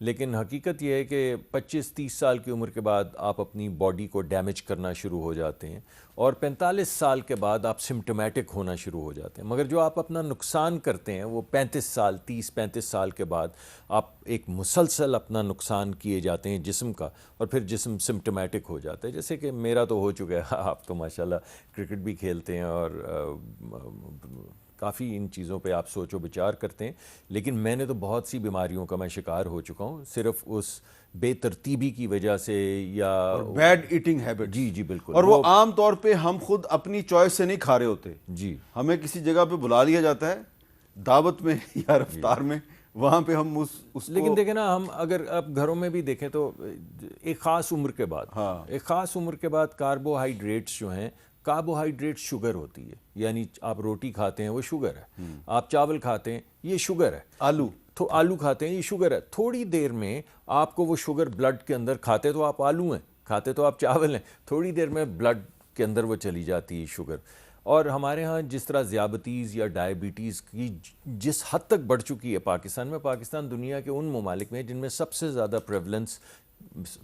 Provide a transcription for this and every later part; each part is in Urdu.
لیکن حقیقت یہ ہے کہ 25-30 سال کی عمر کے بعد آپ اپنی باڈی کو ڈیمیج کرنا شروع ہو جاتے ہیں اور 45 سال کے بعد آپ سمپٹومیٹک ہونا شروع ہو جاتے ہیں. مگر جو آپ اپنا نقصان کرتے ہیں وہ 30-35 سال کے بعد آپ ایک مسلسل اپنا نقصان کیے جاتے ہیں جسم کا, اور پھر جسم سمپٹومیٹک ہو جاتا ہے. جیسے کہ میرا تو ہو چکا ہے, آپ تو ماشاءاللہ کرکٹ بھی کھیلتے ہیں اور کافی ان چیزوں پہ آپ سوچ و بچار کرتے ہیں, لیکن میں نے تو بہت سی بیماریوں کا میں شکار ہو چکا ہوں صرف اس بے ترتیبی کی وجہ سے یا بیڈ ایٹنگ ہیبٹ. جی بالکل. اور وہ عام طور پہ ہم خود اپنی چوائس سے نہیں کھا رہے ہوتے. جی ہمیں کسی جگہ پہ بلا لیا جاتا ہے دعوت میں یا رفتار میں, وہاں پہ ہم اس لیکن دیکھیں نا, ہم اگر آپ گھروں میں بھی دیکھیں تو ایک خاص عمر کے بعد کاربوہائیڈریٹس جو ہیں, کاربوہائیڈریٹ شوگر ہوتی ہے, یعنی آپ روٹی کھاتے ہیں وہ شوگر ہے, آپ چاول کھاتے ہیں یہ شوگر ہے, آلو کھاتے ہیں یہ شوگر ہے. تھوڑی دیر میں آپ کو وہ شوگر بلڈ کے اندر, کھاتے تو آپ آلو ہیں, کھاتے تو آپ چاول ہیں, تھوڑی دیر میں بلڈ کے اندر وہ چلی جاتی ہے شوگر. اور ہمارے ہاں جس طرح ذیابطیز یا ڈائبٹیز کی جس حد تک بڑھ چکی ہے پاکستان میں, پاکستان دنیا کے ان ممالک میں جن میں سب سے زیادہ پریولنس,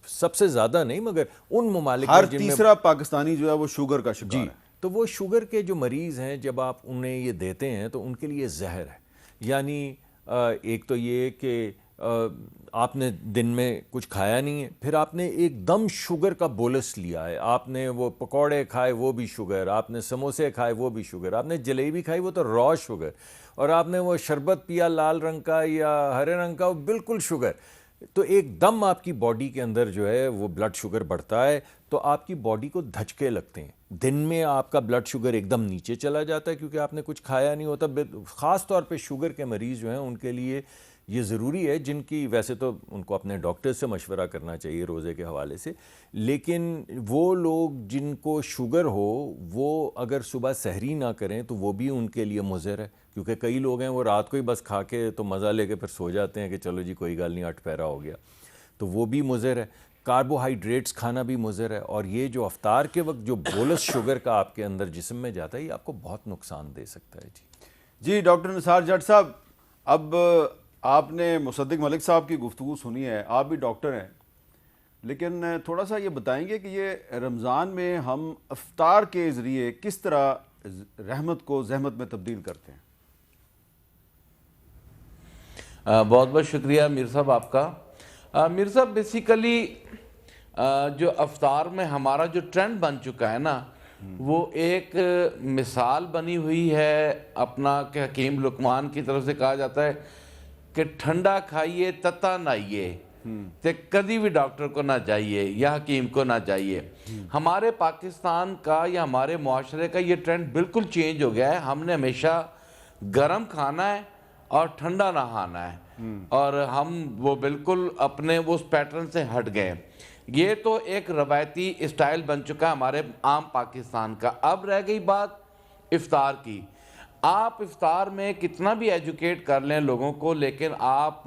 سب سے زیادہ نہیں مگر ان ممالک میں ہر تیسرا پاکستانی جو ہے وہ شوگر کا شکار ہے. تو وہ شوگر کے جو مریض ہیں جب آپ انہیں یہ دیتے ہیں تو ان کے لیے زہر ہے. یعنی ایک تو یہ کہ آپ نے دن میں کچھ کھایا نہیں ہے, پھر آپ نے ایک دم شوگر کا بولس لیا ہے, آپ نے وہ پکوڑے کھائے وہ بھی شوگر, آپ نے سموسے کھائے وہ بھی شوگر, آپ نے جلیبی کھائی وہ تو را شوگر, اور آپ نے وہ شربت پیا لال رنگ کا یا ہرے رنگ کا وہ بالکل شوگر. تو ایک دم آپ کی باڈی کے اندر جو ہے وہ بلڈ شوگر بڑھتا ہے, تو آپ کی باڈی کو دھچکے لگتے ہیں. دن میں آپ کا بلڈ شوگر ایک دم نیچے چلا جاتا ہے کیونکہ آپ نے کچھ کھایا نہیں ہوتا. خاص طور پہ شوگر کے مریض جو ہیں ان کے لیے یہ ضروری ہے, جن کی ویسے تو ان کو اپنے ڈاکٹر سے مشورہ کرنا چاہیے روزے کے حوالے سے, لیکن وہ لوگ جن کو شوگر ہو وہ اگر صبح سحری نہ کریں تو وہ بھی ان کے لیے مضر ہے, کیونکہ کئی لوگ ہیں وہ رات کو ہی بس کھا کے تو مزہ لے کے پھر سو جاتے ہیں کہ چلو جی کوئی گل نہیں, 8 پہرا ہو گیا, تو وہ بھی مضر ہے. کاربوہائیڈریٹس کھانا بھی مضر ہے, اور یہ جو افطار کے وقت جو بولس شوگر کا آپ کے اندر جسم میں جاتا ہے یہ آپ کو بہت نقصان دے سکتا ہے. جی ڈاکٹر نثار جٹ صاحب, اب آپ نے مصدق ملک صاحب کی گفتگو سنی ہے, آپ بھی ڈاکٹر ہیں, لیکن تھوڑا سا یہ بتائیں گے کہ یہ رمضان میں ہم افطار کے ذریعے کس طرح رحمت کو زحمت میں تبدیل کرتے ہیں؟ بہت بہت شکریہ میر صاحب آپ کا. میر صاحب بیسیکلی جو افطار میں ہمارا جو ٹرینڈ بن چکا ہے نا, وہ ایک مثال بنی ہوئی ہے اپنا کہ حکیم لقمان کی طرف سے کہا جاتا ہے کہ ٹھنڈا کھائیے تتا نہائیے, تے کدی بھی ڈاکٹر کو نہ جائیے یا حکیم کو نہ جائیے. ہمارے پاکستان کا یا ہمارے معاشرے کا یہ ٹرینڈ بالکل چینج ہو گیا ہے. ہم نے ہمیشہ گرم کھانا ہے اور ٹھنڈا نہانا ہے, اور ہم وہ بالکل اپنے اس پیٹرن سے ہٹ گئے. یہ تو ایک روایتی اسٹائل بن چکا ہے ہمارے عام پاکستان کا. اب رہ گئی بات افطار کی. آپ افطار میں کتنا بھی ایجوکیٹ کر لیں لوگوں کو, لیکن آپ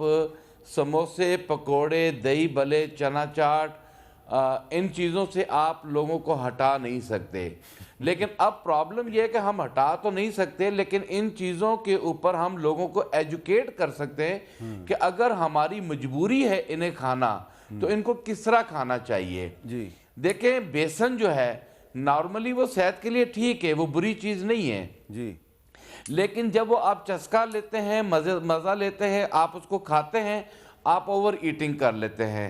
سموسے, پکوڑے, دہی بلے, چنا چاٹ, ان چیزوں سے آپ لوگوں کو ہٹا نہیں سکتے. لیکن اب پرابلم یہ ہے کہ ہم ہٹا تو نہیں سکتے, لیکن ان چیزوں کے اوپر ہم لوگوں کو ایجوکیٹ کر سکتے ہیں کہ اگر ہماری مجبوری ہے انہیں کھانا تو ان کو کس طرح کھانا چاہیے. جی دیکھیں بیسن جو ہے نارملی وہ صحت کے لیے ٹھیک ہے, وہ بری چیز نہیں ہے. جی لیکن جب وہ آپ چسکا لیتے ہیں, مزہ لیتے ہیں, آپ اس کو کھاتے ہیں, آپ اوور ایٹنگ کر لیتے ہیں.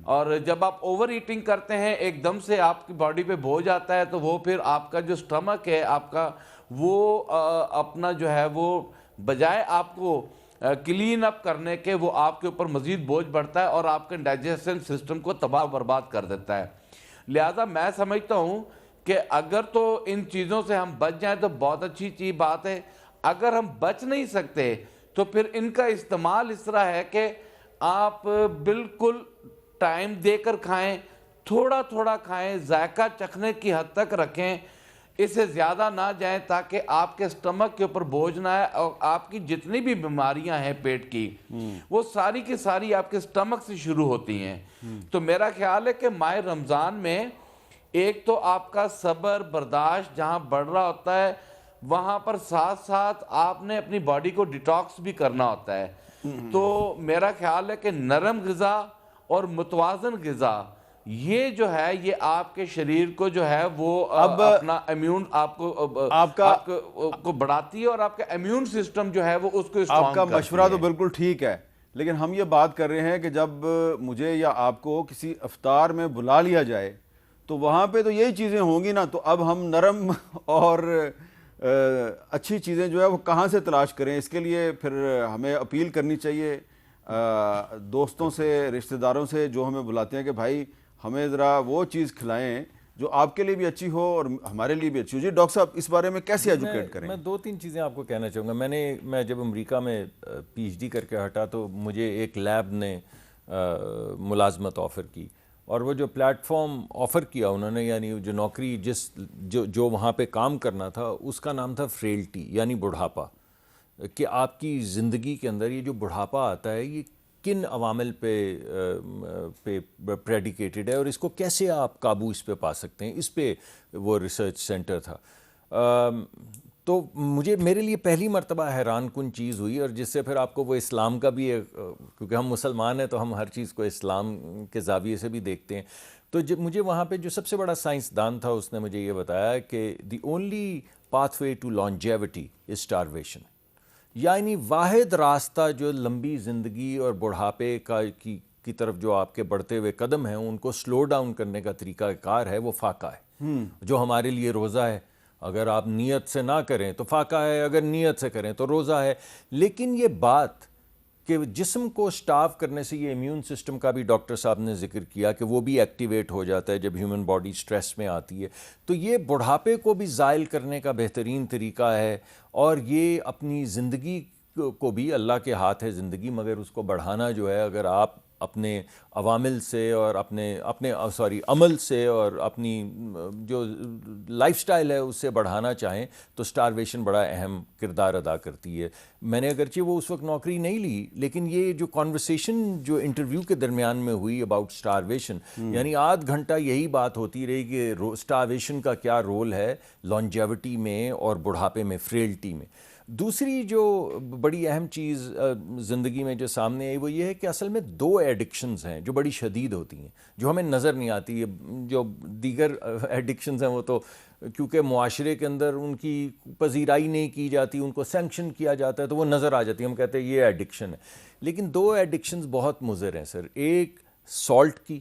اور جب آپ اوور ایٹنگ کرتے ہیں ایک دم سے آپ کی باڈی پہ بوجھ آتا ہے, تو وہ پھر آپ کا جو سٹمک ہے آپ کا, وہ اپنا جو ہے وہ بجائے آپ کو کلین اپ کرنے کے وہ آپ کے اوپر مزید بوجھ بڑھتا ہے اور آپ کے ڈائجسشن سسٹم کو تباہ برباد کر دیتا ہے. لہذا میں سمجھتا ہوں کہ اگر تو ان چیزوں سے ہم بچ جائیں تو بہت اچھی چیز بات ہے. اگر ہم بچ نہیں سکتے تو پھر ان کا استعمال اس طرح ہے کہ آپ بالکل ٹائم دے کر کھائیں, تھوڑا تھوڑا کھائیں, ذائقہ چکھنے کی حد تک رکھیں, اس سے زیادہ نہ جائیں تاکہ آپ کے سٹمک کے اوپر بوجھ نہ آئے, اور آپ کی جتنی بھی بیماریاں ہیں پیٹ کی وہ ساری کی ساری آپ کے سٹمک سے شروع ہوتی ہیں. تو میرا خیال ہے کہ ماہ رمضان میں ایک تو آپ کا صبر برداشت جہاں بڑھ رہا ہوتا ہے وہاں پر ساتھ ساتھ آپ نے اپنی باڈی کو ڈیٹاکس بھی کرنا ہوتا ہے. تو میرا خیال ہے کہ نرم غذا اور متوازن غذا یہ جو ہے یہ آپ کے شریر کو جو ہے وہ اپنا امیون آپ کو بڑھاتی ہے اور آپ کا امیون سسٹم جو ہے وہ اس کو اسٹرانگ آپ کا مشورہ تو بالکل ٹھیک ہے، لیکن ہم یہ بات کر رہے ہیں کہ جب مجھے یا آپ کو کسی افطار میں بلا لیا جائے تو وہاں پہ تو یہی چیزیں ہوں گی نا، تو اب ہم نرم اور اچھی چیزیں جو ہے وہ کہاں سے تلاش کریں؟ اس کے لیے پھر ہمیں اپیل کرنی چاہیے دوستوں سے، رشتہ داروں سے جو ہمیں بلاتے ہیں کہ بھائی ہمیں ذرا وہ چیز کھلائیں جو آپ کے لیے بھی اچھی ہو اور ہمارے لیے بھی اچھی ہو. جی ڈاکٹر صاحب اس بارے میں کیسے ایجوکیٹ کریں؟ میں 2-3 چیزیں آپ کو کہنا چاہوں گا. میں جب امریکہ میں پی ایچ ڈی کر کے ہٹا تو مجھے ایک لیب نے ملازمت آفر کی، اور وہ جو پلیٹ فارم آفر کیا انہوں نے، یعنی جو نوکری جو وہاں پہ کام کرنا تھا اس کا نام تھا فریلٹی، یعنی بڑھاپا. کہ آپ کی زندگی کے اندر یہ جو بڑھاپا آتا ہے یہ کن عوامل پہ پریڈیکیٹڈ ہے اور اس کو کیسے آپ قابو اس پہ پا سکتے ہیں، اس پہ وہ ریسرچ سینٹر تھا. تو میرے لیے پہلی مرتبہ حیران کن چیز ہوئی، اور جس سے پھر آپ کو وہ اسلام کا بھی کیونکہ ہم مسلمان ہیں تو ہم ہر چیز کو اسلام کے زاویے سے بھی دیکھتے ہیں. تو مجھے وہاں پہ جو سب سے بڑا سائنسدان تھا اس نے مجھے یہ بتایا کہ the only pathway to longevity is starvation, یعنی واحد راستہ جو لمبی زندگی اور بڑھاپے کی طرف جو آپ کے بڑھتے ہوئے قدم ہیں ان کو سلو ڈاؤن کرنے کا طریقہ کار ہے وہ فاقہ ہے. جو ہمارے لیے روزہ ہے، اگر آپ نیت سے نہ کریں تو فاقہ ہے، اگر نیت سے کریں تو روزہ ہے. لیکن یہ بات کہ جسم کو سٹاف کرنے سے یہ امیون سسٹم کا بھی ڈاکٹر صاحب نے ذکر کیا کہ وہ بھی ایکٹیویٹ ہو جاتا ہے جب ہیومن باڈی سٹریس میں آتی ہے، تو یہ بڑھاپے کو بھی زائل کرنے کا بہترین طریقہ ہے. اور یہ اپنی زندگی کو بھی، اللہ کے ہاتھ ہے زندگی، مگر اس کو بڑھانا جو ہے اگر آپ اپنے عوامل سے اور اپنے عمل سے اور اپنی جو لائف سٹائل ہے اس سے بڑھانا چاہیں تو سٹارویشن بڑا اہم کردار ادا کرتی ہے. میں نے اگرچہ وہ اس وقت نوکری نہیں لی، لیکن یہ جو کانورسیشن جو انٹرویو کے درمیان میں ہوئی اباؤٹ سٹارویشن، یعنی آدھ گھنٹہ یہی بات ہوتی رہی کہ سٹارویشن کا کیا رول ہے لانجیوٹی میں اور بڑھاپے میں، فریلٹی میں. دوسری جو بڑی اہم چیز زندگی میں جو سامنے آئی وہ یہ ہے کہ اصل میں 2 ایڈکشنز ہیں جو بڑی شدید ہوتی ہیں، جو ہمیں نظر نہیں آتی. جو دیگر ایڈکشنز ہیں وہ تو کیونکہ معاشرے کے اندر ان کی پذیرائی نہیں کی جاتی، ان کو سینکشن کیا جاتا ہے تو وہ نظر آ جاتی ہے، ہم کہتے ہیں یہ ایڈکشن ہے. لیکن 2 ایڈکشنز بہت مضر ہیں سر، ایک سالٹ کی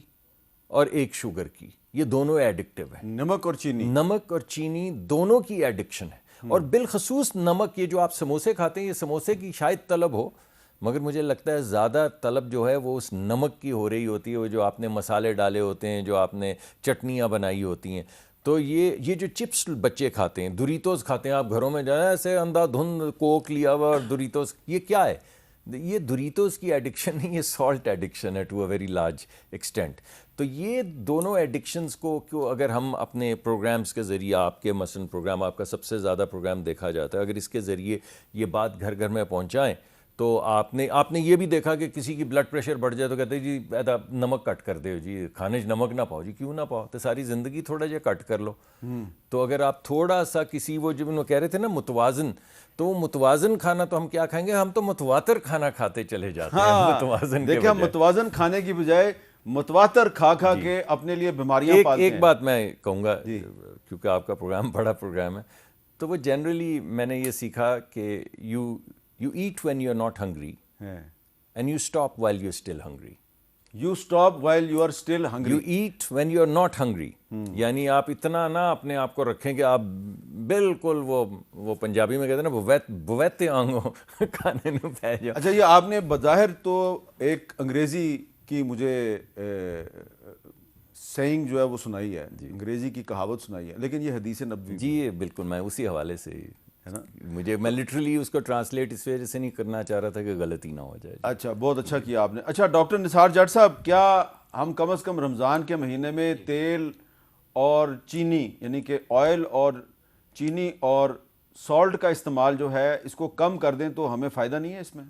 اور ایک شوگر کی. یہ دونوں ایڈکٹیو ہیں. نمک اور چینی دونوں کی ایڈکشن ہے. اور بالخصوص نمک، یہ جو آپ سموسے کھاتے ہیں، یہ سموسے کی شاید طلب ہو، مگر مجھے لگتا ہے زیادہ طلب جو ہے وہ اس نمک کی ہو رہی ہوتی ہے، وہ جو آپ نے مسالے ڈالے ہوتے ہیں، جو آپ نے چٹنیاں بنائی ہوتی ہیں. تو یہ جو چپس بچے کھاتے ہیں، دوریتوز کھاتے ہیں، آپ گھروں میں جائیں ایسے اندھا دھند کوک لیا ہوا اور دوریتوز، یہ کیا ہے؟ یہ دوریتوز کی ایڈکشن نہیں، یہ سالٹ ایڈکشن ہے to a very large extent. تو یہ دونوں ایڈکشنز کو اگر ہم اپنے پروگرامز کے ذریعے، آپ کے مثلاً پروگرام، آپ کا سب سے زیادہ پروگرام دیکھا جاتا ہے، اگر اس کے ذریعے یہ بات گھر گھر میں پہنچائیں تو آپ نے یہ بھی دیکھا کہ کسی کی بلڈ پریشر بڑھ جائے تو کہتے ہیں جی ایدا نمک کٹ کر دے جی، کھانے نمک نہ پاؤ. جی کیوں نہ پاؤ؟ تو ساری زندگی تھوڑا جا کٹ کر لو. تو اگر آپ تھوڑا سا کسی، وہ جو کہہ رہے تھے نا متوازن، تو وہ متوازن کھانا تو ہم کیا کھائیں گے؟ ہم تو متواتر کھانا کھاتے چلے جاتے ہیں. متوازن دیکھیں، ہم متوازن کھانے کی بجائے متواتر کھا کے اپنے لیے بیماریاں پالتے ہیں. ایک بات میں کہوں گا کیونکہ آپ کا پروگرام بڑا پروگرام ہے، تو وہ جنرلی میں نے یہ سیکھا کہ you eat when you're not hungry and you stop while you're still hungry. You stop while you are still hungry. You eat when you're not hungry. یعنی آپ اتنا نہ اپنے آپ کو رکھیں کہ آپ بالکل وہ پنجابی میں کہتے ہیں نا بویتے آنگو کھانے میں پہ جاؤ. اچھا، یہ آپ نے بظاہر تو ایک انگریزی کی مجھے سینگ جو ہے وہ سنائی ہے، انگریزی کی کہاوت سنائی ہے، لیکن یہ حدیث نبوی. جی بالکل، میں اسی حوالے سے ہے نا، میں لٹرلی اس کو ٹرانسلیٹ اس وجہ سے نہیں کرنا چاہ رہا تھا کہ غلطی نہ ہو جائے. اچھا، بہت اچھا کیا آپ نے. اچھا ڈاکٹر نثار جٹ صاحب، کیا ہم کم از کم رمضان کے مہینے میں تیل اور چینی، یعنی کہ آئل اور چینی اور سالٹ کا استعمال جو ہے اس کو کم کر دیں تو ہمیں فائدہ نہیں ہے اس میں؟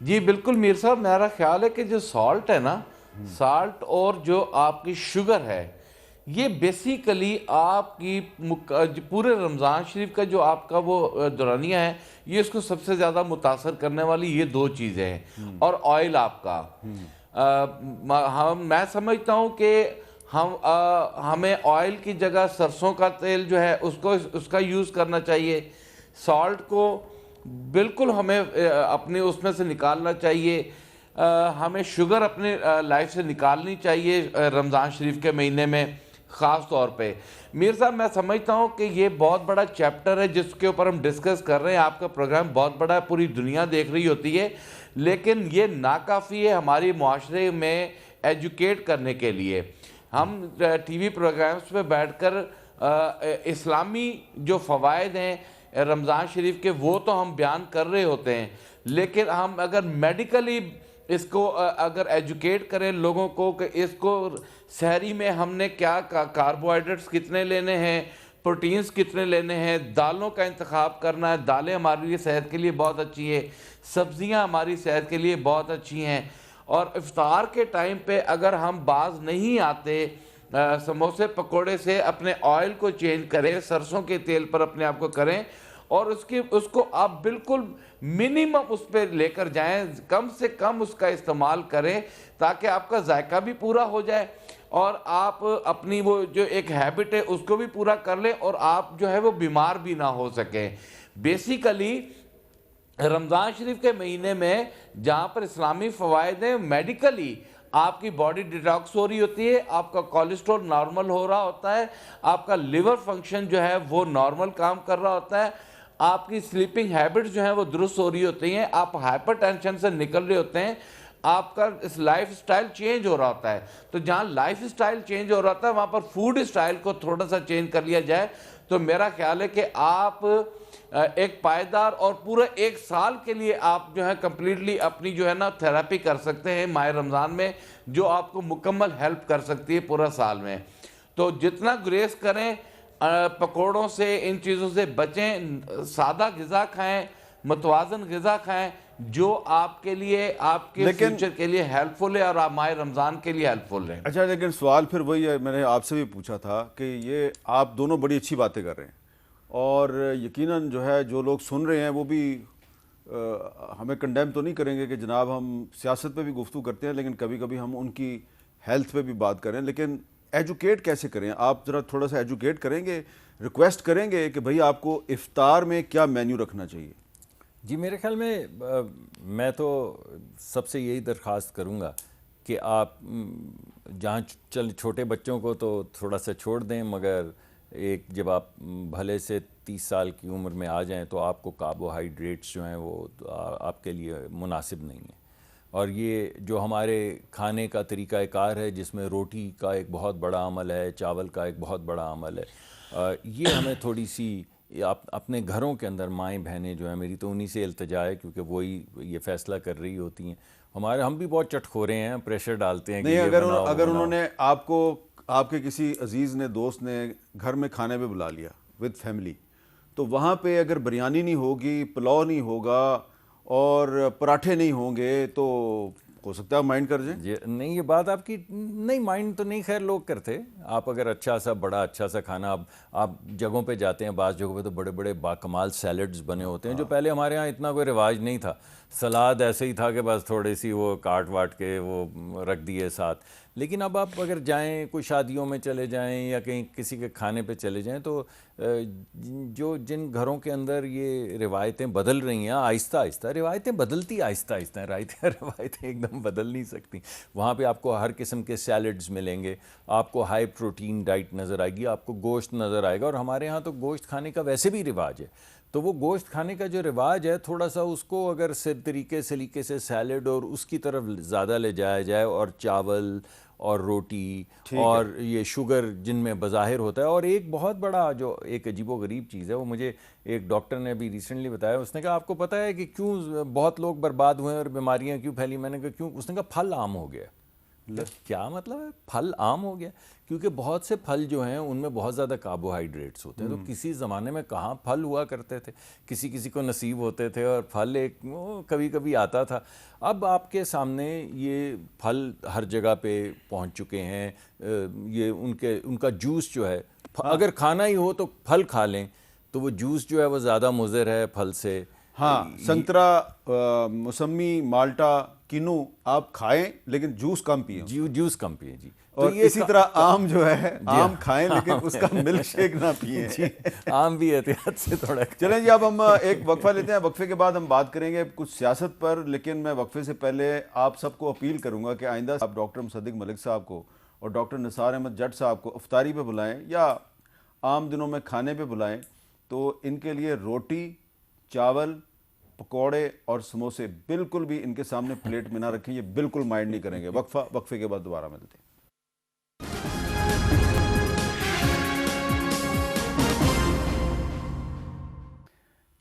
جی بالکل میر صاحب، میرا خیال ہے کہ جو سالٹ ہے نا، سالٹ اور جو آپ کی شوگر ہے، یہ بیسیکلی آپ کی پورے رمضان شریف کا جو آپ کا وہ دورانیہ ہے، یہ اس کو سب سے زیادہ متاثر کرنے والی یہ دو چیزیں ہیں، اور آئل آپ کا میں سمجھتا ہوں کہ ہمیں آئل کی جگہ سرسوں کا تیل جو ہے اس کا یوز کرنا چاہیے. سالٹ کو بالکل ہمیں اپنے اس میں سے نکالنا چاہیے. ہمیں شوگر اپنے لائف سے نکالنی چاہیے رمضان شریف کے مہینے میں خاص طور پہ. میر صاحب میں سمجھتا ہوں کہ یہ بہت بڑا چیپٹر ہے جس کے اوپر ہم ڈسکس کر رہے ہیں. آپ کا پروگرام بہت بڑا ہے, پوری دنیا دیکھ رہی ہوتی ہے, لیکن یہ ناکافی ہے ہماری معاشرے میں ایجوکیٹ کرنے کے لیے. ہم ٹی وی پروگرامز پہ بیٹھ کر اسلامی جو فوائد ہیں رمضان شریف کے وہ تو ہم بیان کر رہے ہوتے ہیں, لیکن ہم اگر میڈیکلی اس کو اگر ایجوکیٹ کریں لوگوں کو کہ اس کو سحری میں ہم نے کیا کاربوہائیڈریٹس کتنے لینے ہیں, پروٹینز کتنے لینے ہیں, دالوں کا انتخاب کرنا ہے, دالیں ہمارے لیے صحت کے لیے بہت اچھی ہے, سبزیاں ہماری صحت کے لیے بہت اچھی ہیں. اور افطار کے ٹائم پہ اگر ہم باز نہیں آتے سموسے پکوڑے سے, اپنے آئل کو چینج کریں, سرسوں کے تیل پر اپنے آپ کو کریں, اور اس کو آپ بالکل منیمم اس پہ لے کر جائیں, کم سے کم اس کا استعمال کریں تاکہ آپ کا ذائقہ بھی پورا ہو جائے اور آپ اپنی وہ جو ایک ہیبٹ ہے اس کو بھی پورا کر لیں اور آپ جو ہے وہ بیمار بھی نہ ہو سکیں. بیسیکلی رمضان شریف کے مہینے میں جہاں پر اسلامی فوائد ہیں, میڈیکلی آپ کی باڈی ڈیٹاکس ہو رہی ہوتی ہے, آپ کا کولیسٹرول نارمل ہو رہا ہوتا ہے, آپ کا لیور فنکشن جو ہے وہ نارمل کام کر رہا ہوتا ہے, آپ کی سلیپنگ ہیبٹس جو ہیں وہ درست ہو رہی ہوتی ہیں, آپ ہائپر ٹینشن سے نکل رہے ہوتے ہیں, آپ کا اس لائف سٹائل چینج ہو رہا ہوتا ہے. تو جہاں لائف سٹائل چینج ہو رہا ہوتا ہے وہاں پر فوڈ سٹائل کو تھوڑا سا چینج کر لیا جائے تو میرا خیال ہے کہ آپ ایک پائیدار اور پورا ایک سال کے لیے آپ جو ہے کمپلیٹلی اپنی جو ہے نا تھیراپی کر سکتے ہیں ماہ رمضان میں, جو آپ کو مکمل ہیلپ کر سکتی ہے پورا سال میں. تو جتنا گریز کریں, پکوڑوں سے, ان چیزوں سے بچیں, سادہ غذا کھائیں, متوازن غذا کھائیں جو آپ کے لیے, آپ کے فیوچر کے لیے ہیلپ فل ہے اور آپ ماہ رمضان کے لیے ہیلپ فل ہے. اچھا, لیکن سوال پھر وہی ہے, میں نے آپ سے بھی پوچھا تھا کہ یہ آپ دونوں بڑی اچھی باتیں کر رہے ہیں اور یقیناً جو ہے جو لوگ سن رہے ہیں وہ بھی ہمیں کنڈیم تو نہیں کریں گے کہ جناب ہم سیاست پہ بھی گفتگو کرتے ہیں لیکن کبھی کبھی ہم ان کی ہیلتھ پہ بھی بات کریں, لیکن ایجوکیٹ کیسے کریں؟ آپ ذرا تھوڑا سا ایجوکیٹ کریں گے, ریکویسٹ کریں گے کہ بھئی آپ کو افطار میں کیا مینیو رکھنا چاہیے؟ جی میرے خیال میں تو سب سے یہی درخواست کروں گا کہ آپ جہاں چھوٹے بچوں کو تو تھوڑا سا چھوڑ دیں, مگر ایک جب آپ بھلے سے 30 سال کی عمر میں آ جائیں تو آپ کو کاربوہائیڈریٹس جو ہیں وہ آپ کے لیے مناسب نہیں ہیں. اور یہ جو ہمارے کھانے کا طریقہ کار ہے جس میں روٹی کا ایک بہت بڑا عمل ہے, چاول کا ایک بہت بڑا عمل ہے, یہ ہمیں تھوڑی سی اپنے گھروں کے اندر مائیں بہنیں جو ہیں, میری تو انہی سے التجا ہے کیونکہ وہی یہ فیصلہ کر رہی ہوتی ہیں. ہم بھی بہت چٹخورے ہیں, پریشر ڈالتے ہیں. نہیں, اگر انہوں نے آپ کو, آپ کے کسی عزیز نے, دوست نے گھر میں کھانے پہ بلا لیا ود فیملی, تو وہاں پہ اگر بریانی نہیں ہوگی, پلاؤ نہیں ہوگا اور پراٹھے نہیں ہوں گے تو ہو سکتا ہے مائنڈ کر جائیں. نہیں, یہ بات آپ کی نہیں, مائنڈ تو نہیں خیر لوگ کرتے. آپ اگر اچھا سا بڑا اچھا سا کھانا, آپ جگہوں پہ جاتے ہیں, بعض جگہوں پہ تو بڑے بڑے باکمال سیلڈز بنے ہوتے ہیں جو پہلے ہمارے ہاں اتنا کوئی رواج نہیں تھا. سلاد ایسے ہی تھا کہ بس تھوڑی سی وہ کاٹ واٹ کے وہ رکھ دیے ساتھ. لیکن اب آپ اگر جائیں, کوئی شادیوں میں چلے جائیں یا کہیں کسی کے کھانے پہ چلے جائیں, تو جن گھروں کے اندر یہ روایتیں بدل رہی ہیں آہستہ آہستہ, روایتیں بدلتی آہستہ آہستہ ہیں, روایتیں ایک دم بدل نہیں سکتی. وہاں پہ آپ کو ہر قسم کے سیلڈز ملیں گے, آپ کو ہائی پروٹین ڈائٹ نظر آئے گی, آپ کو گوشت نظر آئے گا. اور ہمارے ہاں تو گوشت کھانے کا ویسے بھی رواج ہے, تو وہ گوشت کھانے کا جو رواج ہے تھوڑا سا اس کو اگر سلیقے سے سیلڈ اور اس کی طرف زیادہ لے جایا جائے, اور چاول اور روٹی اور یہ شوگر جن میں بظاہر ہوتا ہے. اور ایک بہت بڑا جو ایک عجیب و غریب چیز ہے, وہ مجھے ایک ڈاکٹر نے ابھی ریسنٹلی بتایا, اس نے کہا آپ کو پتہ ہے کہ کیوں بہت لوگ برباد ہوئے اور بیماریاں کیوں پھیلی؟ میں نے کہا کیوں؟ اس نے کہا پھل عام ہو گیا. کیا مطلب ہے؟ پھل عام ہو گیا، کیونکہ بہت سے پھل جو ہیں ان میں بہت زیادہ کاربوہائیڈریٹس ہوتے ہیں. تو کسی زمانے میں کہاں پھل ہوا کرتے تھے، کسی کو نصیب ہوتے تھے اور پھل ایک کبھی کبھی آتا تھا. اب آپ کے سامنے یہ پھل ہر جگہ پہ پہنچ چکے ہیں. یہ ان کا جوس جو ہے، اگر کھانا ہی ہو تو پھل کھا لیں، تو وہ جوس جو ہے وہ زیادہ مضر ہے پھل سے. ہاں، سنترا، موسمی، مالٹا، کینو آپ کھائیں لیکن جوس کم پئیں. جوس کم پئیں جی. اور اسی طرح آم جو ہے، آم کھائیں لیکن اس کا ملک شیک نہ پئیں. آم بھی احتیاط سے تھوڑا. چلیں جی، اب ہم ایک وقفہ لیتے ہیں. وقفے کے بعد ہم بات کریں گے کچھ سیاست پر، لیکن میں وقفے سے پہلے آپ سب کو اپیل کروں گا کہ آئندہ آپ ڈاکٹر مصدق ملک صاحب کو اور ڈاکٹر نثار احمد جٹ صاحب کو افطاری پہ بلائیں یا عام دنوں میں کھانے پہ بلائیں تو ان کے لیے روٹی، چاول، پکوڑے اور سموسے بالکل بھی ان کے سامنے پلیٹ میں نہ رکھیں. یہ بالکل مائنڈ نہیں کریں گے. وقفے کے بعد دوبارہ ملتے ہیں.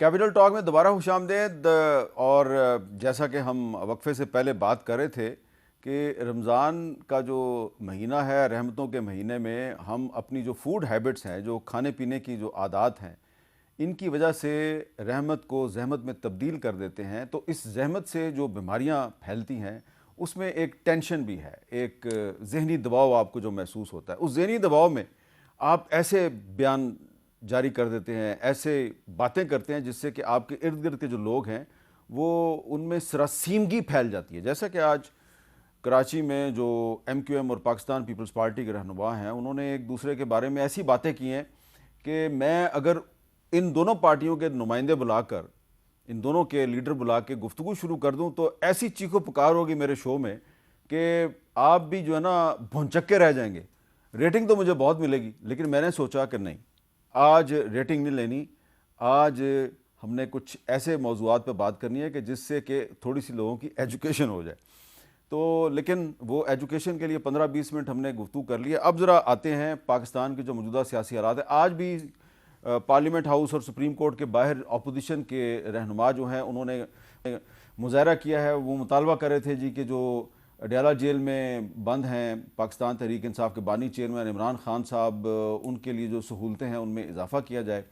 کیپٹل ٹاک میں دوبارہ خوش آمدید. اور جیسا کہ ہم وقفے سے پہلے بات کر رہے تھے کہ رمضان کا جو مہینہ ہے، رحمتوں کے مہینے میں ہم اپنی جو فوڈ ہیبٹس ہیں، جو کھانے پینے کی جو عادات ہیں، ان کی وجہ سے رحمت کو زحمت میں تبدیل کر دیتے ہیں. تو اس زحمت سے جو بیماریاں پھیلتی ہیں اس میں ایک ٹینشن بھی ہے، ایک ذہنی دباؤ آپ کو جو محسوس ہوتا ہے. اس ذہنی دباؤ میں آپ ایسے بیان جاری کر دیتے ہیں، ایسے باتیں کرتے ہیں جس سے کہ آپ کے ارد گرد کے جو لوگ ہیں وہ ان میں سراسیمگی پھیل جاتی ہے. جیسا کہ آج کراچی میں جو MQM اور پاکستان پیپلز پارٹی کے رہنما ہیں، انہوں نے ایک دوسرے کے بارے میں ایسی باتیں کی ہیں کہ میں اگر ان دونوں پارٹیوں کے نمائندے بلا کر، ان دونوں کے لیڈر بلا کے گفتگو شروع کر دوں تو ایسی چیخو پکار ہوگی میرے شو میں کہ آپ بھی جو ہے نا بھونچکے رہ جائیں گے. ریٹنگ تو مجھے بہت ملے گی، لیکن میں نے سوچا کہ نہیں، آج ریٹنگ نہیں لینی. آج ہم نے کچھ ایسے موضوعات پہ بات کرنی ہے کہ جس سے کہ تھوڑی سی لوگوں کی ایجوکیشن ہو جائے. تو لیکن وہ ایجوکیشن کے لیے 15-20 منٹ ہم نے گفتگو کر لی ہے. اب ذرا آتے ہیں پاکستان کے جو موجودہ سیاسی حالات ہیں. آج بھی پارلیمنٹ ہاؤس اور سپریم کورٹ کے باہر اپوزیشن کے رہنما جو ہیں انہوں نے مظاہرہ کیا ہے. وہ مطالبہ کر رہے تھے جی کہ جو اڈیالہ جیل میں بند ہیں پاکستان تحریک انصاف کے بانی چیئرمین عمران خان صاحب، ان کے لیے جو سہولتیں ہیں ان میں اضافہ کیا جائے.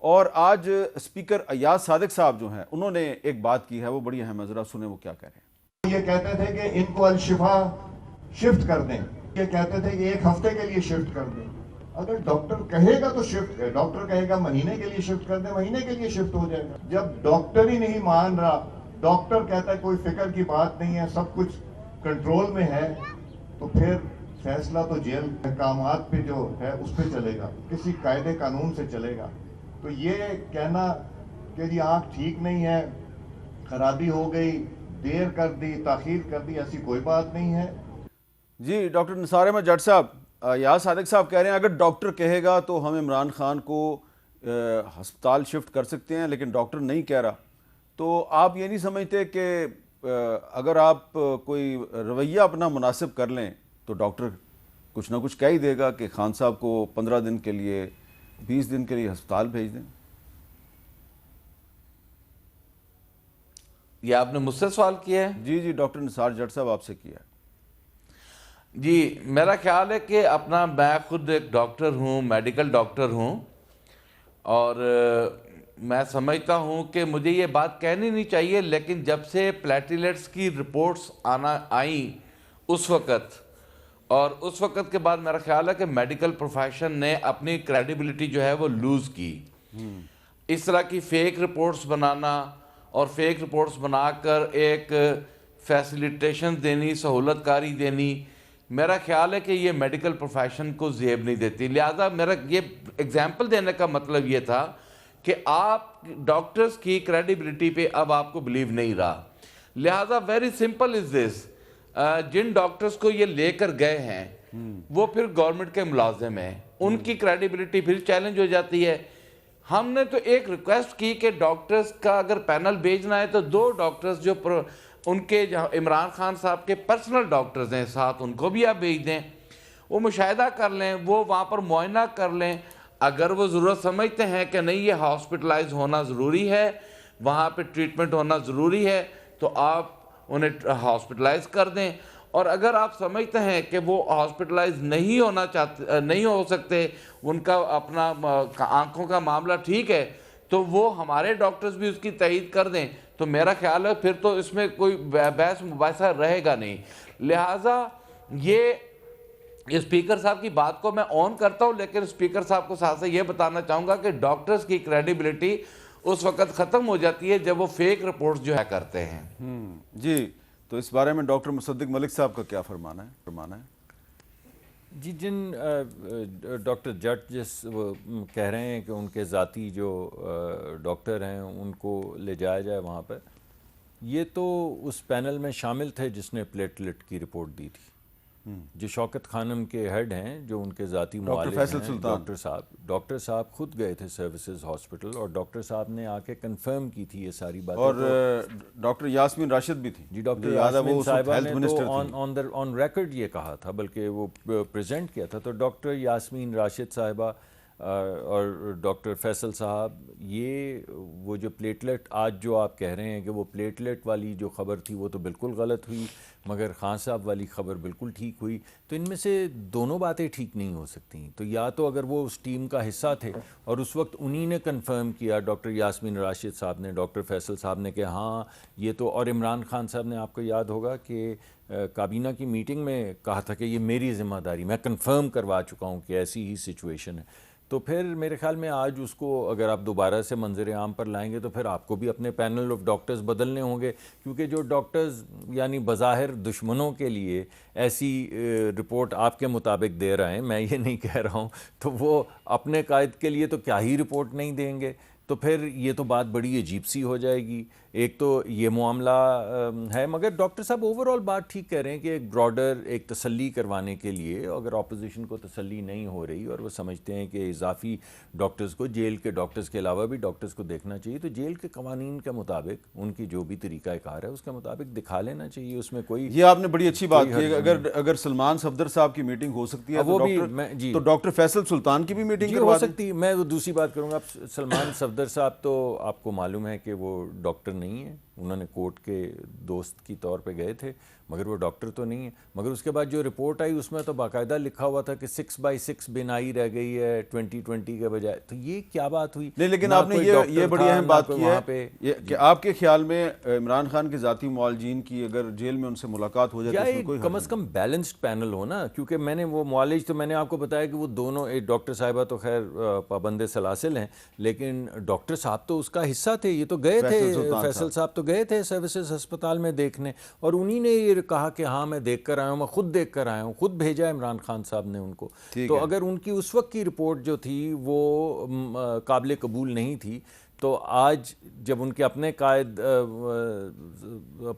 اور آج اسپیکر ایاز صادق صاحب جو ہیں انہوں نے ایک بات کی ہے، وہ بڑی اہم ہے. ذرا سنیں وہ کیا کہہ رہے ہیں. یہ کہتے تھے کہ ان کو الشفا شفٹ کر دیں، یہ کہتے تھے کہ 1 ہفتے کے لیے شفٹ کر دیں. اگر ڈاکٹر کہے گا تو شفٹ، ڈاکٹر کہے گا مہینے کے لیے شفٹ کر دیں، مہینے کے لیے شفٹ ہو جائے گا. جب ڈاکٹر ہی نہیں مان رہا، ڈاکٹر کہتا ہے کوئی فکر کی بات نہیں ہے، سب کچھ کنٹرول میں ہے، تو پھر فیصلہ تو جیل احکامات پہ جو ہے اس پہ چلے گا، کسی قاعدے قانون سے چلے گا. تو یہ کہنا کہ جی آنکھ ٹھیک نہیں ہے، خرابی ہو گئی، دیر کر دی، تاخیر کر دی، ایسی کوئی بات نہیں ہے. جی ڈاکٹر نثار احمد جٹ صاحب، ایاز صادق صاحب کہہ رہے ہیں اگر ڈاکٹر کہے گا تو ہم عمران خان کو ہسپتال شفٹ کر سکتے ہیں، لیکن ڈاکٹر نہیں کہہ رہا. تو آپ یہ نہیں سمجھتے کہ اگر آپ کوئی رویہ اپنا مناسب کر لیں تو ڈاکٹر کچھ نہ کچھ کہہ ہی دے گا کہ خان صاحب کو 15 دن کے لیے، 20 دن کے لیے ہسپتال بھیج دیں؟ یہ آپ نے مجھ سے سوال کیا ہے؟ جی ڈاکٹر نثار جٹ صاحب آپ سے کیا ہے. جی میرا خیال ہے کہ میں خود ایک ڈاکٹر ہوں، میڈیکل ڈاکٹر ہوں، اور میں سمجھتا ہوں کہ مجھے یہ بات کہنی نہیں چاہیے، لیکن جب سے پلیٹیلیٹس کی رپورٹس آئیں اس وقت کے بعد میرا خیال ہے کہ میڈیکل پروفیشن نے اپنی کریڈیبلٹی جو ہے وہ لوز کی. اس طرح کی فیک رپورٹس بنانا اور فیک رپورٹس بنا کر ایک فیسیلیٹیشن دینی، سہولت کاری دینی، میرا خیال ہے کہ یہ میڈیکل پروفیشن کو زیب نہیں دیتی. لہٰذا میرا یہ ایگزامپل دینے کا مطلب یہ تھا کہ آپ ڈاکٹرز کی کریڈیبلٹی پہ اب آپ کو بلیو نہیں رہا. لہٰذا ویری سمپل از دس، جن ڈاکٹرز کو یہ لے کر گئے ہیں وہ پھر گورنمنٹ کے ملازم ہیں، ان کی کریڈیبلٹی پھر چیلنج ہو جاتی ہے. ہم نے تو ایک ریکویسٹ کی کہ ڈاکٹرز کا اگر پینل بھیجنا ہے تو 2 ڈاکٹرز جو ان کے عمران خان صاحب کے پرسنل ڈاکٹرز ہیں ساتھ، ان کو بھی آپ بھیج دیں، وہ مشاہدہ کر لیں، وہ وہاں پر معائنہ کر لیں. اگر وہ ضرورت سمجھتے ہیں کہ نہیں یہ ہاسپٹلائز ہونا ضروری ہے، وہاں پہ ٹریٹمنٹ ہونا ضروری ہے، تو آپ انہیں ہاسپٹلائز کر دیں. اور اگر آپ سمجھتے ہیں کہ وہ ہاسپٹلائز نہیں ہو سکتے، ان کا اپنا آنکھوں کا معاملہ ٹھیک ہے، تو وہ ہمارے ڈاکٹرز بھی اس کی تائید کر دیں، تو میرا خیال ہے پھر تو اس میں کوئی بحث مباحثہ رہے گا نہیں. لہٰذا یہ اسپیکر صاحب کی بات کو میں آن کرتا ہوں، لیکن اسپیکر صاحب کو ساتھ سے یہ بتانا چاہوں گا کہ ڈاکٹرز کی کریڈیبلٹی اس وقت ختم ہو جاتی ہے جب وہ فیک رپورٹس جو ہے کرتے ہیں. جی، تو اس بارے میں ڈاکٹر مصدق ملک صاحب کا کیا فرمانا ہے؟ جی، جن ڈاکٹر جٹ جس وہ کہہ رہے ہیں کہ ان کے ذاتی جو ڈاکٹر ہیں ان کو لے جایا جائے وہاں پہ، یہ تو اس پینل میں شامل تھے جس نے پلیٹلیٹ کی رپورٹ دی تھی، جو شوکت خانم کے ہیڈ ہیں، جو ان کے ذاتی معالج ہیں ڈاکٹر صاحب خود گئے تھے سروسز ہاسپٹل، اور ڈاکٹر صاحب نے آ کے کنفرم کی تھی یہ ساری باتیں. اور ڈاکٹر یاسمین راشد بھی تھی. جی، ڈاکٹر یاسمین صاحبہ نے تو آن ریکارڈ یہ کہا تھا، بلکہ وہ پریزنٹ کیا تھا. تو ڈاکٹر یاسمین راشد صاحبہ اور ڈاکٹر فیصل صاحب، یہ وہ جو پلیٹلیٹ آج جو آپ کہہ رہے ہیں کہ وہ پلیٹلیٹ والی جو خبر تھی وہ تو بالکل غلط ہوئی، مگر خان صاحب والی خبر بالکل ٹھیک ہوئی. تو ان میں سے دونوں باتیں ٹھیک نہیں ہو سکتی. تو یا تو اگر وہ اس ٹیم کا حصہ تھے اور اس وقت انہی نے کنفرم کیا، ڈاکٹر یاسمین راشد صاحب نے، ڈاکٹر فیصل صاحب نے، کہ ہاں یہ تو، اور عمران خان صاحب نے، آپ کو یاد ہوگا کہ کابینہ کی میٹنگ میں کہا تھا کہ یہ میری ذمہ داری، میں کنفرم کروا چکا ہوں کہ ایسی ہی سچویشن ہے. تو پھر میرے خیال میں آج اس کو اگر آپ دوبارہ سے منظر عام پر لائیں گے تو پھر آپ کو بھی اپنے پینل آف ڈاکٹرز بدلنے ہوں گے، کیونکہ جو ڈاکٹرز یعنی بظاہر دشمنوں کے لیے ایسی رپورٹ آپ کے مطابق دے رہے ہیں، میں یہ نہیں کہہ رہا ہوں، تو وہ اپنے قائد کے لیے تو کیا ہی رپورٹ نہیں دیں گے. تو پھر یہ تو بات بڑی عجیب سی ہو جائے گی. ایک تو یہ معاملہ ہے، مگر ڈاکٹر صاحب اوور آل بات ٹھیک کہہ رہے ہیں کہ ایک براڈر ایک تسلی کروانے کے لیے، اگر اپوزیشن کو تسلی نہیں ہو رہی اور وہ سمجھتے ہیں کہ اضافی ڈاکٹرز کو، جیل کے ڈاکٹرز کے علاوہ بھی ڈاکٹرز کو دیکھنا چاہیے، تو جیل کے قوانین کے مطابق ان کی جو بھی طریقہ کار ہے اس کے مطابق دکھا لینا چاہیے. اس میں کوئی، یہ آپ نے بڑی اچھی بات کی. اگر سلمان صفدر صاحب کی میٹنگ ہو سکتی ہے تو ڈاکٹر فیصل سلطان کی بھی میٹنگ ہو سکتی. میں وہ دوسری بات کروں گا. سلمان صفدر صاحب تو آپ کو معلوم ہے کہ وہ ڈاکٹر نہیں ہیں، انہوں نے کورٹ کے دوست کی طور پہ گئے تھے، مگر وہ ڈاکٹر تو نہیں ہے. مگر اس کے بعد جو رپورٹ آئی اس میں تو باقاعدہ لکھا ہوا تھا کہ 6/6 بینائی رہ گئی ہے 2020 کے بجائے. تو یہ کیا بات ہوئی؟ نہیں، لیکن آپ نے یہ بڑی اہم بات کی ہے کہ آپ کے خیال میں عمران خان کے ذاتی معالجین کی اگر جیل میں ان سے ملاقات ہو جائے تو کوئی کم از کم بیلنسڈ پینل ہو نا. کیونکہ میں نے وہ معالج تو میں نے آپ کو بتایا کہ وہ دونوں، ڈاکٹر صاحبہ تو خیر پابند سلاسل ہیں، لیکن ڈاکٹر صاحب تو اس کا حصہ تھے. یہ تو گئے تھے، فیصل صاحب تو گئے تھے سروسز ہسپتال میں دیکھنے، اور انہی نے یہ کہا کہ ہاں میں دیکھ کر آیا ہوں، میں خود دیکھ کر آیا ہوں، خود بھیجا عمران خان صاحب نے ان کو. تو اگر ان کی اس وقت کی رپورٹ جو تھی وہ قابل قبول نہیں تھی، تو آج جب ان کے اپنے قائد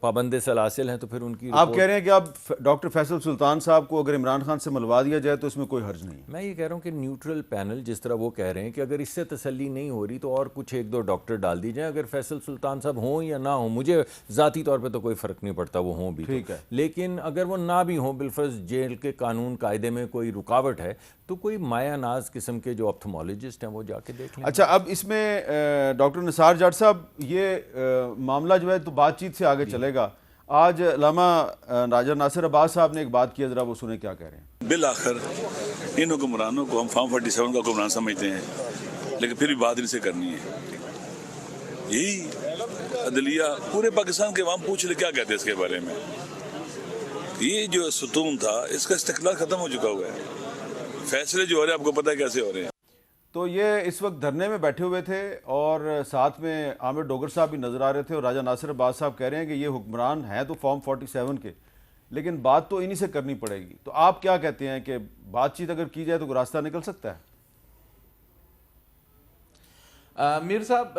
پابند سلاسل ہیں تو پھر ان کی آپ کہہ رہے ہیں کہ اب ڈاکٹر فیصل سلطان صاحب کو اگر عمران خان سے ملوا دیا جائے تو اس میں کوئی حرج نہیں. میں یہ کہہ رہا ہوں کہ نیوٹرل پینل، جس طرح وہ کہہ رہے ہیں کہ اگر اس سے تسلی نہیں ہو رہی تو اور کچھ 1-2 ڈاکٹر ڈال دی جائیں. اگر فیصل سلطان صاحب ہوں یا نہ ہوں، مجھے ذاتی طور پہ تو کوئی فرق نہیں پڑتا وہ ہوں بھی، ٹھیک ہے، لیکن اگر وہ نہ بھی ہوں، بالفرض جیل کے قانون قاعدے میں کوئی رکاوٹ ہے تو کوئی مایا ناز قسم کے جو آپتھمالوجسٹ ہیں وہ جا کے دیکھ لیں. اچھا، اب اس میں ڈاکٹر نثار جٹ صاحب، یہ معاملہ جو ہے تو بات چیت سے آگے چلے گا. آج علامہ راجہ ناصر عباس صاحب نے ایک بات کی، ذرا وہ سنیں کیا کہہ رہے ہیں. بالآخر ان حکمرانوں کو ہم فارم 47 کا حکمران سمجھتے ہیں، لیکن پھر بھی بات ان سے کرنی ہے. یہی عدلیہ پورے پاکستان کے عوام پوچھ لے کیا کہتے ہیں اس کے بارے میں. یہ جو ستون تھا اس کا استقلال ختم ہو چکا ہوا ہے. فیصلے جو ہو رہے ہیں آپ کو پتہ ہے کیسے ہو رہے ہیں. تو یہ اس وقت دھرنے میں بیٹھے ہوئے تھے اور ساتھ میں عامر ڈوگر صاحب بھی نظر آ رہے تھے، اور راجہ ناصر عباس صاحب کہہ رہے ہیں کہ یہ حکمران ہیں تو فارم 47 کے، لیکن بات تو انہی سے کرنی پڑے گی. تو آپ کیا کہتے ہیں کہ بات چیت اگر کی جائے تو راستہ نکل سکتا ہے؟ میر صاحب،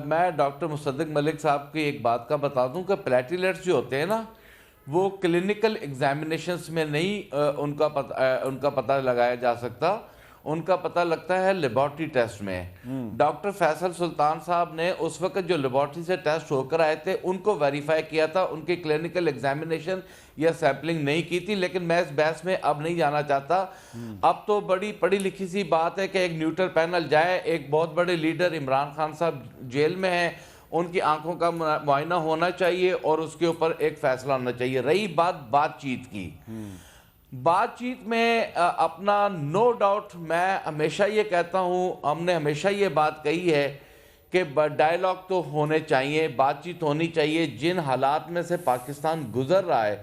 میں ڈاکٹر مصدق ملک صاحب کی ایک بات کا بتا دوں کہ پلیٹلیٹس جو ہوتے ہیں نا، وہ کلینکل ایگزامینیشنز میں نہیں ان کا پتہ لگایا جا سکتا، ان کا پتہ لگتا ہے لیبارٹری ٹیسٹ میں. ڈاکٹر فیصل سلطان صاحب نے اس وقت جو لیبارٹری سے ٹیسٹ ہو کر آئے تھے ان کو ویریفائی کیا تھا، ان کی کلینکل ایگزامینیشن یا سیمپلنگ نہیں کی تھی. لیکن میں اس بحث میں اب نہیں جانا چاہتا. اب تو بڑی پڑھی لکھی سی بات ہے کہ ایک نیوٹرل پینل جائے. ایک بہت بڑے لیڈر عمران خان صاحب جیل میں ہیں، ان کی آنکھوں کا معائنہ ہونا چاہیے اور اس کے اوپر ایک فیصلہ ہونا چاہیے. رہی بات چیت کی, بات چیت میں اپنا نو ڈاؤٹ میں ہمیشہ یہ کہتا ہوں, ہم نے ہمیشہ یہ بات کہی ہے کہ ڈائیلاگ تو ہونے چاہیے, بات چیت ہونی چاہیے. جن حالات میں سے پاکستان گزر رہا ہے,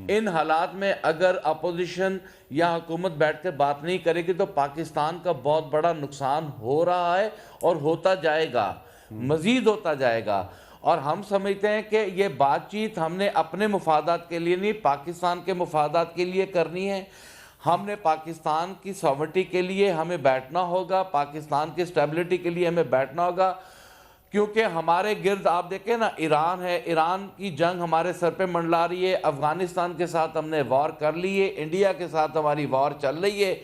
ان حالات میں اگر اپوزیشن یا حکومت بیٹھ کر بات نہیں کرے گی تو پاکستان کا بہت بڑا نقصان ہو رہا ہے اور ہوتا جائے گا, مزید ہوتا جائے گا. اور ہم سمجھتے ہیں کہ یہ بات چیت ہم نے اپنے مفادات کے لیے نہیں, پاکستان کے مفادات کے لیے کرنی ہے. ہم نے پاکستان کی ساورنٹی کے لیے ہمیں بیٹھنا ہوگا, پاکستان کی اسٹیبلٹی کے لیے ہمیں بیٹھنا ہوگا. کیونکہ ہمارے گرد آپ دیکھیں نا, ایران ہے, ایران کی جنگ ہمارے سر پہ منڈلا رہی ہے. افغانستان کے ساتھ ہم نے وار کر لی ہے, انڈیا کے ساتھ ہماری وار چل رہی ہے.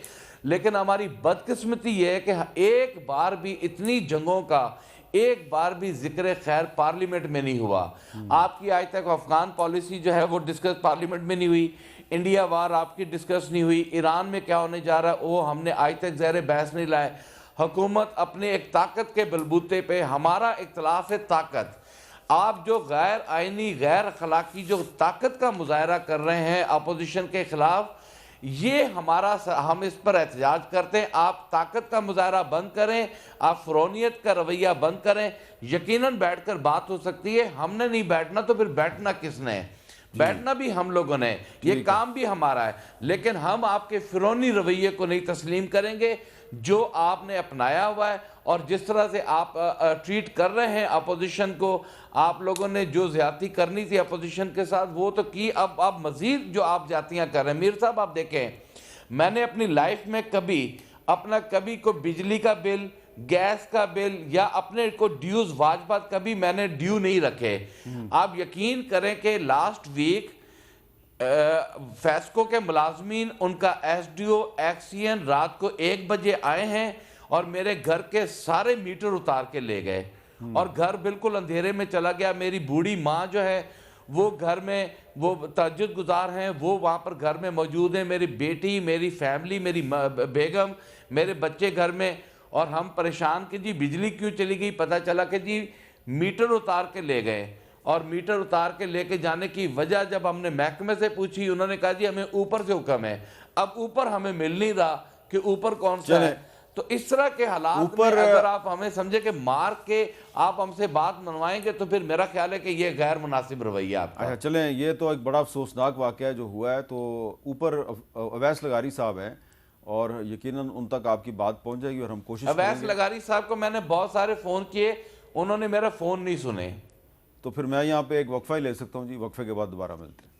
لیکن ہماری بدقسمتی یہ ہے کہ ایک بار بھی اتنی جنگوں کا ایک بار بھی ذکر خیر پارلیمنٹ میں نہیں ہوا. آپ کی آج تک افغان پالیسی جو ہے وہ ڈسکس پارلیمنٹ میں نہیں ہوئی, انڈیا وار آپ کی ڈسکس نہیں ہوئی, ایران میں کیا ہونے جا رہا ہے وہ ہم نے آج تک زیر بحث نہیں لائے. حکومت اپنے ایک طاقت کے بلبوتے پہ, ہمارا اختلاف ہے طاقت, آپ جو غیر آئینی غیر اخلاقی جو طاقت کا مظاہرہ کر رہے ہیں اپوزیشن کے خلاف, یہ ہم اس پر احتجاج کرتے ہیں. آپ طاقت کا مظاہرہ بند کریں, آپ فرونیت کا رویہ بند کریں, یقیناً بیٹھ کر بات ہو سکتی ہے. ہم نے نہیں بیٹھنا تو پھر بیٹھنا کس نے؟ بیٹھنا بھی ہم لوگوں نے, یہ کام بھی ہمارا ہے. لیکن ہم آپ کے فرونی رویے کو نہیں تسلیم کریں گے جو آپ نے اپنایا ہوا ہے, اور جس طرح سے آپ ٹریٹ کر رہے ہیں اپوزیشن کو. آپ لوگوں نے جو زیادتی کرنی تھی اپوزیشن کے ساتھ وہ تو کی, اب مزید جو آپ زیادتیاں کر رہے ہیں. میر صاحب آپ دیکھیں, میں نے اپنی لائف میں کبھی کوئی بجلی کا بل, گیس کا بل یا اپنے کو ڈیوز واجبات کبھی میں نے ڈیو نہیں رکھے. آپ یقین کریں کہ لاسٹ ویک فیسکو کے ملازمین, ان کا ایس ڈی او ایکسین رات کو 1 بجے آئے ہیں اور میرے گھر کے سارے میٹر اتار کے لے گئے, اور گھر بالکل اندھیرے میں چلا گیا. میری بوڑھی ماں جو ہے وہ گھر میں, وہ تہجد گزار ہیں, وہ وہاں پر گھر میں موجود ہیں. میری بیٹی, میری فیملی, میری بیگم, میرے بچے گھر میں, اور ہم پریشان کہ جی بجلی کیوں چلی گئی. پتہ چلا کہ جی میٹر اتار کے لے گئے, اور میٹر اتار کے لے کے جانے کی وجہ جب ہم نے محکمے سے پوچھی, انہوں نے کہا جی ہمیں اوپر سے حکم ہے. اب اوپر ہمیں مل نہیں رہا کہ اوپر کون سا ہے. تو اس طرح کے حالات میں اگر آپ ہمیں سمجھے کہ مار کے آپ ہم سے بات منوائیں گے تو پھر میرا خیال ہے کہ یہ غیر مناسب رویہ آپ کا. اچھا چلیں, یہ تو ایک بڑا افسوسناک واقعہ جو ہوا ہے. تو اوپر اویس لغاری صاحب ہیں اور یقیناً ان تک آپ کی بات پہنچ جائے گی, اور ہم کوشش کریں گے. اویس لغاری صاحب کو میں نے بہت سارے فون کیے, انہوں نے میرا فون نہیں سنے. تو پھر میں یہاں پہ ایک وقفہ ہی لے سکتا ہوں جی, وقفے کے بعد دوبارہ ملتے ہیں.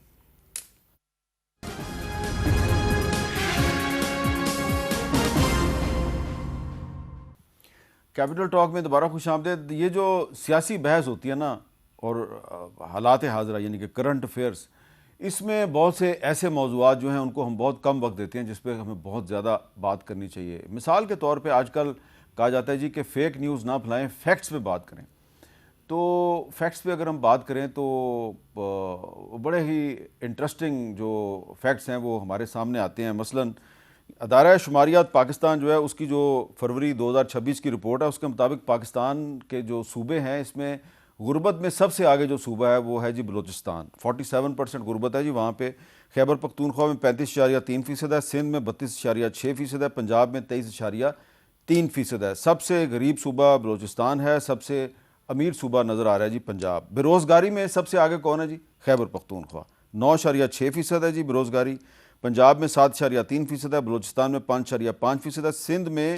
کیپٹل ٹاک میں دوبارہ خوش آمدید. یہ جو سیاسی بحث ہوتی ہے نا, اور حالات حاضرہ یعنی کہ کرنٹ افیئرس, اس میں بہت سے ایسے موضوعات جو ہیں ان کو ہم بہت کم وقت دیتے ہیں جس پہ ہمیں بہت زیادہ بات کرنی چاہیے. مثال کے طور پہ آج کل کہا جاتا ہے جی کہ فیک نیوز نہ پھیلائیں, فیکٹس پہ بات کریں. تو فیکٹس پہ اگر ہم بات کریں تو بڑے ہی انٹرسٹنگ جو فیکٹس ہیں وہ ہمارے سامنے آتے ہیں. مثلاً ادارہ شماریات پاکستان جو ہے, اس کی جو فروری 2026 کی رپورٹ ہے, اس کے مطابق پاکستان کے جو صوبے ہیں اس میں غربت میں سب سے آگے جو صوبہ ہے وہ ہے جی بلوچستان. 47% غربت ہے جی وہاں پہ. خیبر پختونخوا میں 35.3% ہے, سندھ میں 32.6% ہے, پنجاب میں 23.3% ہے. سب سے غریب صوبہ بلوچستان ہے, سب سے امیر صوبہ نظر آ رہا ہے جی پنجاب. بے روزگاری میں سب سے آگے کون ہے جی؟ خیبر پختونخوا. 9.6% ہے جی بے روزگاری. پنجاب میں 7.3% ہے, بلوچستان میں 5.5% ہے, سندھ میں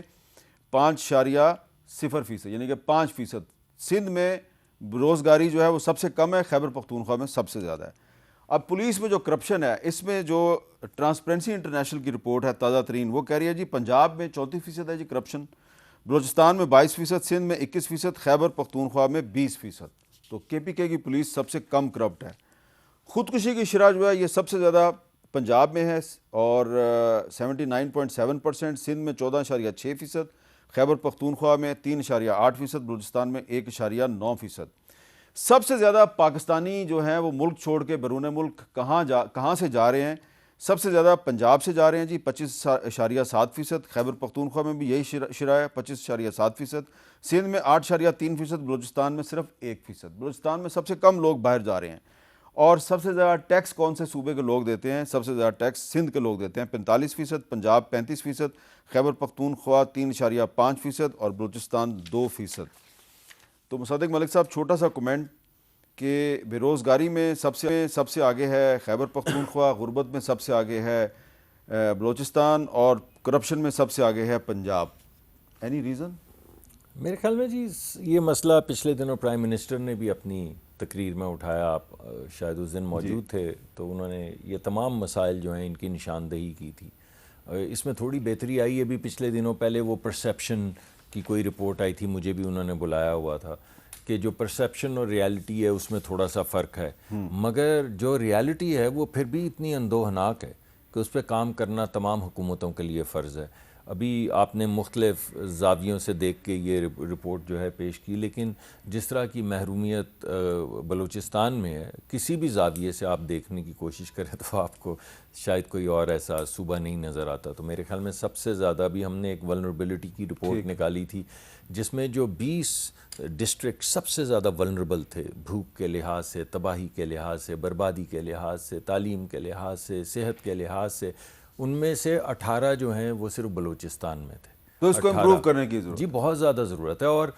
5.0% یعنی کہ 5%. سندھ میں روزگاری جو ہے وہ سب سے کم ہے, خیبر پختونخوا میں سب سے زیادہ ہے. اب پولیس میں جو کرپشن ہے, اس میں جو ٹرانسپیرنسی انٹرنیشنل کی رپورٹ ہے تازہ ترین, وہ کہہ رہی ہے جی پنجاب میں 34% ہے جی کرپشن, بلوچستان میں 22%, سندھ میں 21%, خیبر پختونخوا میں 20%. تو کے پی کے کی پولیس سب سے کم کرپٹ ہے. خودکشی کی شرح جو ہے یہ سب سے زیادہ پنجاب میں ہے اور 79.7%, سندھ میں 14.6%, خیبر پختونخوا میں 3.8%, بلوچستان میں 1.9%. سب سے زیادہ پاکستانی جو ہیں وہ ملک چھوڑ کے بیرون ملک کہاں سے جا رہے ہیں؟ سب سے زیادہ پنجاب سے جا رہے ہیں جی 25.7%، خیبر پختونخوا میں بھی یہی شرح ہے 25.7%، سندھ میں 8.3%، بلوچستان میں صرف 1%۔ بلوچستان میں سب سے کم لوگ باہر جا رہے ہیں۔ اور سب سے زیادہ ٹیکس کون سے صوبے کے لوگ دیتے ہیں؟ سب سے زیادہ ٹیکس سندھ کے لوگ دیتے ہیں 45%، پنجاب 35%، خیبر پختونخوا 3.5% اور بلوچستان 2%۔ تو مصدق ملک صاحب چھوٹا سا کمنٹ کہ بے روزگاری میں سب سے آگے ہے خیبر پختونخوا، غربت میں سب سے آگے ہے بلوچستان، اور کرپشن میں سب سے آگے ہے پنجاب۔ Any reason? میرے خیال میں جی یہ مسئلہ پچھلے دنوں پرائم منسٹر نے بھی اپنی تقریر میں اٹھایا، آپ شاید اس دن موجود تھے، تو انہوں نے یہ تمام مسائل جو ہیں ان کی نشاندہی کی تھی۔ اس میں تھوڑی بہتری آئی ہے بھی پچھلے دنوں، پہلے وہ پرسیپشن کی کوئی رپورٹ آئی تھی، مجھے بھی انہوں نے بلایا ہوا تھا کہ جو پرسیپشن اور ریالٹی ہے اس میں تھوڑا سا فرق ہے، مگر جو ریالٹی ہے وہ پھر بھی اتنی اندوہناک ہے کہ اس پہ کام کرنا تمام حکومتوں کے لیے فرض ہے۔ ابھی آپ نے مختلف زاویوں سے دیکھ کے یہ رپورٹ جو ہے پیش کی، لیکن جس طرح کی محرومیت بلوچستان میں ہے، کسی بھی زاویے سے آپ دیکھنے کی کوشش کریں تو آپ کو شاید کوئی اور ایسا صوبہ نہیں نظر آتا۔ تو میرے خیال میں سب سے زیادہ بھی ہم نے ایک ولنربلٹی کی رپورٹ نکالی تھی، جس میں جو 20 ڈسٹرکٹ سب سے زیادہ ولنربل تھے، بھوک کے لحاظ سے، تباہی کے لحاظ سے، بربادی کے لحاظ سے، تعلیم کے لحاظ سے، صحت کے لحاظ سے، ان میں سے 18 جو ہیں وہ صرف بلوچستان میں تھے۔ تو اس کو امپروو کرنے کی ضرورت جی بہت زیادہ ضرورت ہے، اور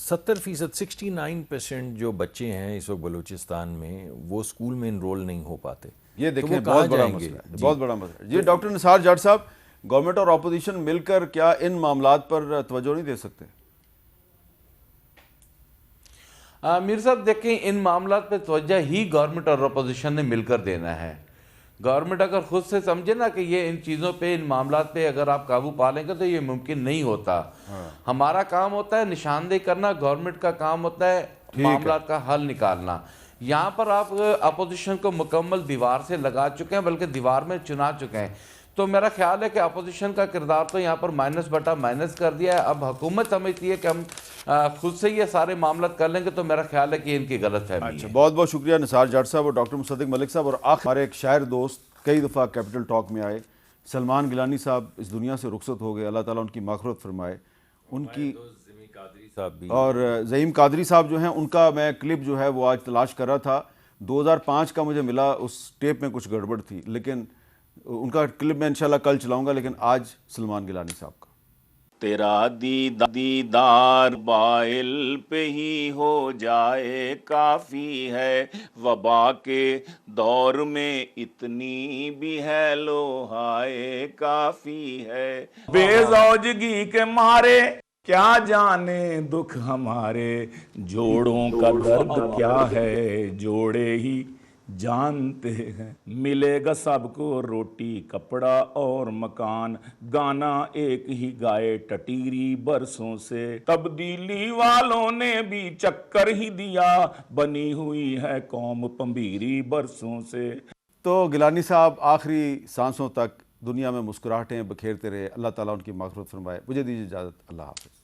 70% 69% جو بچے ہیں اس وقت بلوچستان میں وہ اسکول میں انرول نہیں ہو پاتے۔ یہ دیکھیں بہت بڑا مسئلہ ہے، بہت بڑا مسئلہ ہے۔ جی ڈاکٹر نثار جاٹ صاحب، گورنمنٹ اور اپوزیشن مل کر کیا ان معاملات پر توجہ نہیں دے سکتے؟ میر صاحب دیکھیں، ان معاملات پہ توجہ ہی گورنمنٹ اور اپوزیشن نے مل کر دینا ہے۔ گورنمنٹ اگر خود سے سمجھے نا کہ یہ ان چیزوں پہ، ان معاملات پہ اگر آپ قابو پا لیں گے تو یہ ممکن نہیں ہوتا۔ ہمارا کام ہوتا ہے نشاندہی کرنا، گورنمنٹ کا کام ہوتا ہے معاملات کا حل نکالنا۔ یہاں پر آپ اپوزیشن کو مکمل دیوار سے لگا چکے ہیں، بلکہ دیوار میں چنا چکے ہیں۔ تو میرا خیال ہے کہ اپوزیشن کا کردار تو یہاں پر مائنس کر دیا ہے۔ اب حکومت سمجھتی ہے کہ ہم خود سے یہ سارے معاملات کر لیں گے، تو میرا خیال ہے کہ ان کی غلط فہمی ہے۔ بہت بہت شکریہ نثار جاٹ صاحب اور ڈاکٹر مصدق ملک صاحب۔ اور آخر ہمارے ایک شاعر دوست کئی دفعہ کیپٹل ٹاک میں آئے، سلمان گیلانی صاحب اس دنیا سے رخصت ہو گئے، اللہ تعالیٰ ان کی مغفرت فرمائے۔ ان کی اور زعیم قادری صاحب جو ہیں، ان کا میں کلپ جو ہے وہ آج تلاش کر رہا تھا، 2005 کا مجھے ملا، اس ٹیپ میں کچھ گڑبڑ تھی، لیکن ان کا کلپ میں انشاءاللہ کل چلاؤں گا، لیکن آج سلمان گیلانی صاحب کا۔ تیرا دیدار بائل پہ ہی ہو جائے کافی ہے، وبا کے دور میں اتنی بھی ہے لو ہائے کافی ہے۔ بے زوجگی کے مارے کیا جانے دکھ ہمارے، جوڑوں کا درد کیا ہے جوڑے ہی جانتے ہیں۔ ملے گا سب کو روٹی کپڑا اور مکان، گانا ایک ہی گائے ٹٹیری برسوں سے، تبدیلی والوں نے بھی چکر ہی دیا، بنی ہوئی ہے قوم پمبیری برسوں سے۔ تو گیلانی صاحب آخری سانسوں تک دنیا میں مسکراہٹیں بکھیرتے رہے، اللہ تعالیٰ ان کی مغفرت فرمائے۔ مجھے دیجیے اجازت، اللہ حافظ۔